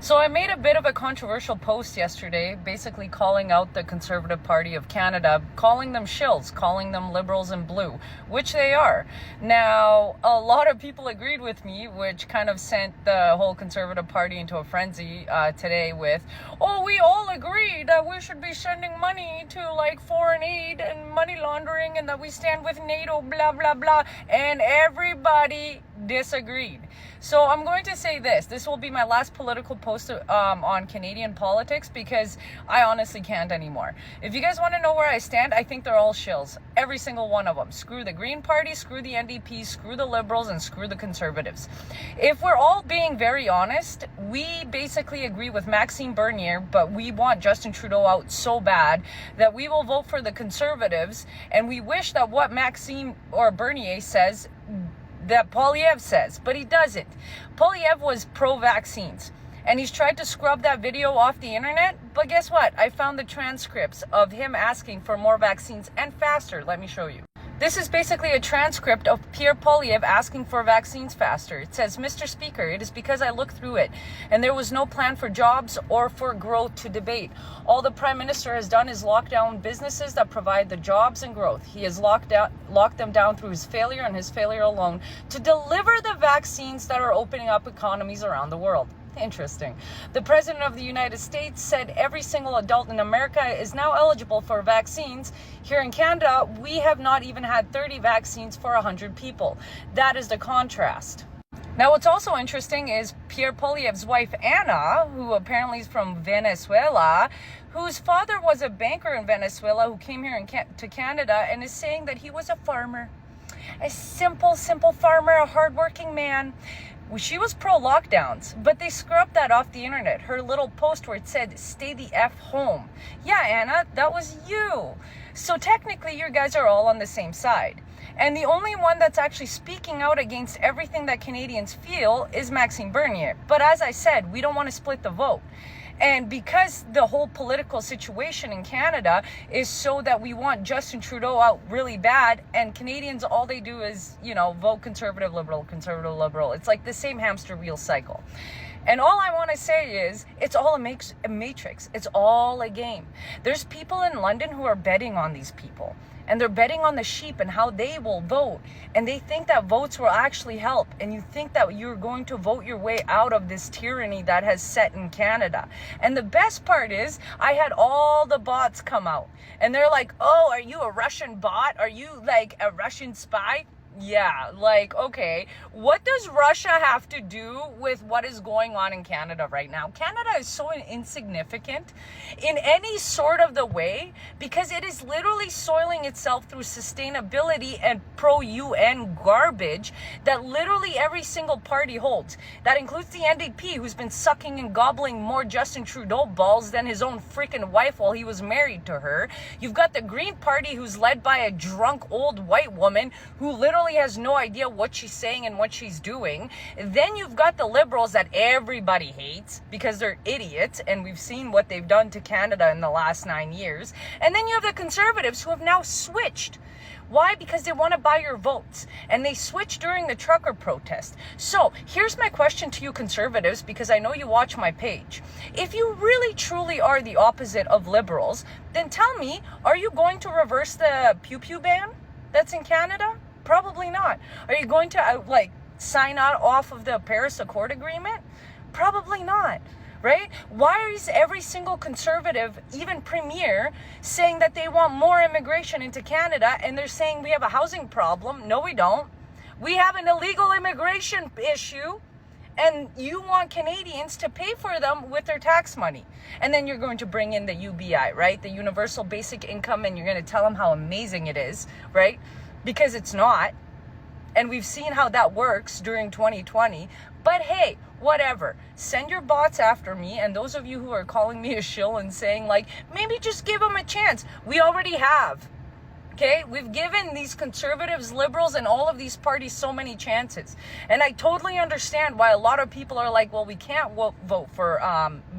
So I made a bit of a controversial post yesterday, basically calling out the Conservative Party of Canada, calling them shills, calling them liberals in blue, which they are. Now, a lot of people agreed with me, which kind of sent the whole Conservative Party into a frenzy today with, oh, we all agree that we should be sending money to like foreign aid and money laundering and that we stand with NATO, blah, blah, blah. And everybody disagreed. So I'm going to say this. This will be my last political post on Canadian politics because I honestly can't anymore. If you guys want to know where I stand, I think they're all shills. Every single one of them. Screw the Green Party, screw the NDP, screw the Liberals, and screw the Conservatives. If we're all being very honest, we basically agree with Maxime Bernier, but we want Justin Trudeau out so bad that we will vote for the Conservatives, and we wish that what Maxime or Bernier says that Poilievre says, but he doesn't. Poilievre was pro-vaccines, and he's tried to scrub that video off the internet, but guess what? I found the transcripts of him asking for more vaccines and faster. Let me show you. This is basically a transcript of Pierre Poilievre asking for vaccines faster. It says, Mr. Speaker, it is because I looked through it and there was no plan for jobs or for growth to debate. All the Prime Minister has done is lock down businesses that provide the jobs and growth. He has locked them down through his failure and his failure alone to deliver the vaccines that are opening up economies around the world. Interesting. The President of the United States said every single adult in America is now eligible for vaccines. Here in Canada, we have not even had 30 vaccines for 100 people. That is the contrast. Now, what's also interesting is Pierre Poilievre's wife, Anna, who apparently is from Venezuela, whose father was a banker in Venezuela who came here to Canada and is saying that he was a farmer. A simple farmer, a hardworking man. She was pro-lockdowns, but they scrubbed that off the internet. Her little post where it said, stay the F home. Yeah, Anna, that was you. So technically, you guys are all on the same side. And the only one that's actually speaking out against everything that Canadians feel is Maxime Bernier. But as I said, we don't want to split the vote. And because the whole political situation in Canada is so that we want Justin Trudeau out really bad, and Canadians, all they do is, vote conservative, liberal, conservative, liberal. It's like the same hamster wheel cycle. And all I want to say is, it's all a matrix. It's all a game. There's people in London who are betting on these people. And they're betting on the sheep and how they will vote. And they think that votes will actually help. And you think that you're going to vote your way out of this tyranny that has set in Canada. And the best part is, I had all the bots come out. And they're like, oh, are you a Russian bot? Are you like a Russian spy? Yeah, okay, what does Russia have to do with what is going on in Canada right now? Canada is so insignificant in any sort of the way because it is literally soiling itself through sustainability and pro-UN garbage that literally every single party holds. That includes the NDP, who's been sucking and gobbling more Justin Trudeau balls than his own freaking wife while he was married to her. You've got the Green Party, who's led by a drunk old white woman who literally has no idea what she's saying and what she's doing. Then you've got the Liberals that everybody hates because they're idiots, and we've seen what they've done to Canada in the last 9 years. And then you have the Conservatives who have now switched. Why? Because they want to buy your votes. And they switched during the trucker protest. So here's my question to you Conservatives, because I know you watch my page. If you really truly are the opposite of Liberals, then tell me, are you going to reverse the pew-pew ban that's in Canada? Probably not. Are you going to sign out off of the Paris Accord agreement? Probably not. Right? Why is every single Conservative, even Premier, saying that they want more immigration into Canada, and they're saying we have a housing problem? No, we don't. We have an illegal immigration issue, and you want Canadians to pay for them with their tax money. And then you're going to bring in the UBI, right? The Universal Basic Income, and you're going to tell them how amazing it is, right? Because it's not. And we've seen how that works during 2020. But hey, whatever. Send your bots after me. And those of you who are calling me a shill and saying maybe just give them a chance. We already have. Okay, we've given these conservatives, liberals, and all of these parties so many chances. And I totally understand why a lot of people are like, well, we can't vote for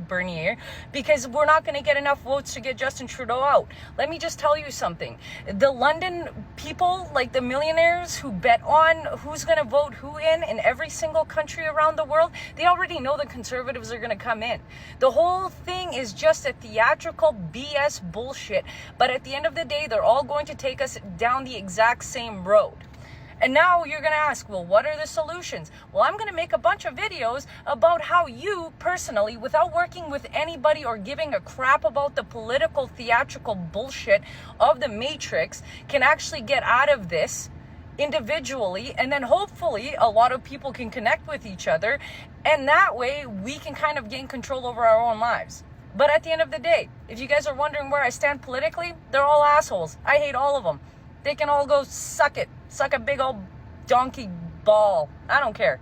Bernier because we're not going to get enough votes to get Justin Trudeau out. Let me just tell you something. The London people, like the millionaires who bet on who's going to vote who in every single country around the world, they already know the conservatives are going to come in. The whole thing is just a theatrical BS bullshit. But at the end of the day, they're all going to take us down the exact same road. And now you're going to ask, well, what are the solutions? Well, I'm going to make a bunch of videos about how you personally, without working with anybody or giving a crap about the political theatrical bullshit of the Matrix, can actually get out of this individually, and then hopefully a lot of people can connect with each other, and that way we can kind of gain control over our own lives. But at the end of the day, if you guys are wondering where I stand politically, they're all assholes. I hate all of them. They can all go suck it. Suck a big old donkey ball. I don't care.